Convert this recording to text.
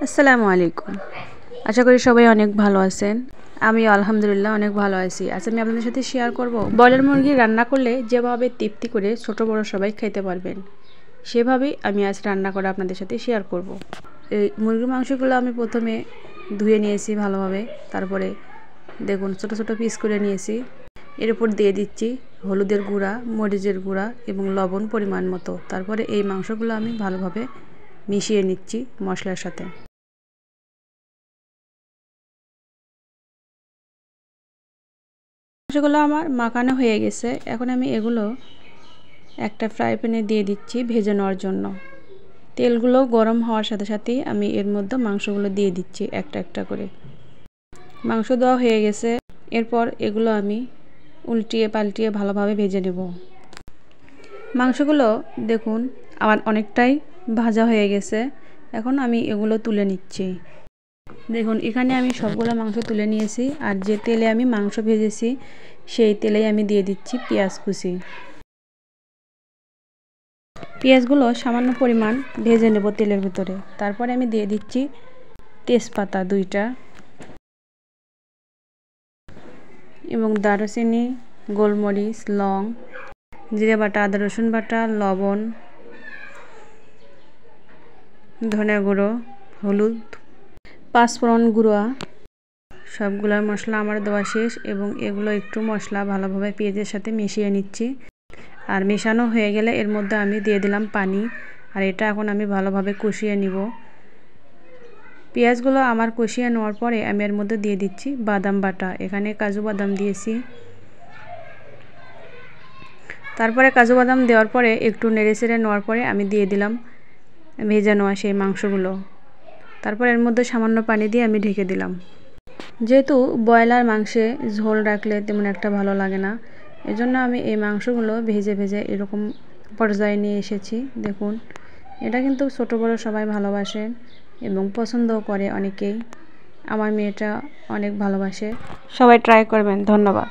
আসসালামু আলাইকুম। আশা করি সবাই অনেক ভালো আছেন। আমি আলহামদুলিল্লাহ অনেক ভালো আছি। আজ আমি আপনাদের সাথে শেয়ার করব ব্রয়লার মুরগি রান্না করলে যেভাবে তৃপ্তি করে ছোট বড় সবাই খেতে পারবেন, সেভাবেই আমি আজ রান্না করে আপনাদের সাথে শেয়ার করব। এই মুরগির মাংসগুলো আমি প্রথমে ধুয়ে নিয়েছি ভালোভাবে, তারপরে দেখুন ছোট ছোট পিস করে নিয়েছি। এর উপর দিয়ে দিচ্ছি হলুদের গুঁড়া, মরিচের গুঁড়া এবং লবণ পরিমাণ মতো। তারপরে এই মাংসগুলো আমি ভালোভাবে মিশিয়ে নিচ্ছি মশলার সাথে। মাংসগুলো আমার মাখানো হয়ে গেছে। এখন আমি এগুলো একটা ফ্রাই প্যানে দিয়ে দিচ্ছি ভেজে নেওয়ার জন্য। তেলগুলো গরম হওয়ার সাথে সাথেই আমি এর মধ্যে মাংসগুলো দিয়ে দিচ্ছি একটা একটা করে। মাংস দেওয়া হয়ে গেছে। এরপর এগুলো আমি উল্টিয়ে পাল্টিয়ে ভালোভাবে ভেজে নেব। মাংসগুলো দেখুন আমার অনেকটাই ভাজা হয়ে গেছে। এখন আমি এগুলো তুলে নিচ্ছি। দেখুন এখানে আমি সবগুলো মাংস তুলে নিয়েছি, আর যে তেলে আমি মাংস ভেজেছি সেই তেলেই আমি দিয়ে দিচ্ছি পেঁয়াজ কুচি। পেঁয়াজগুলো সামান্য পরিমাণ ভেজে নেব তেলের ভিতরে। তারপরে আমি দিয়ে দিচ্ছি তেজপাতা 2টা এবং দারুচিনি, গোলমরিচ, লং, জিরে বাটা, আদা রসুন বাটা, লবণ, ধনে গুঁড়ো, হলুদ, পাঁচফোড়ন গুঁড়া, সবগুলো মশলা আমার দেওয়া শেষ এবং এগুলো একটু মশলা ভালোভাবে পেঁয়াজের সাথে মিশিয়ে নিচ্ছি। আর মেশানো হয়ে গেলে এর মধ্যে আমি দিয়ে দিলাম পানি, আর এটা এখন আমি ভালোভাবে কষিয়ে নিব। পেঁয়াজগুলো আমার কষিয়ে নেওয়ার পরে আমি এর মধ্যে দিয়ে দিচ্ছি বাদাম বাটা। এখানে কাজু বাদাম দিয়েছি। তারপরে কাজু বাদাম দেওয়ার পরে একটু নেড়েচেড়ে নেওয়ার পরে আমি দিয়ে দিলাম ভেজে নেওয়া সেই মাংসগুলো। তারপর এর মধ্যে সামান্য পানি দিয়ে আমি ঢেকে দিলাম। যেহেতু ব্রয়লার মাংসে ঝোল রাখলে তেমন একটা ভালো লাগে না, এজন্য আমি এই মাংসগুলো ভেজে ভেজে এরকম পর্যায়ে নিয়ে এসেছি। দেখুন এটা কিন্তু ছোট বড় সবাই ভালোবাসে এবং পছন্দও করে অনেকেই। আমার মেয়েটা অনেক ভালোবাসে। সবাই ট্রাই করবেন। ধন্যবাদ।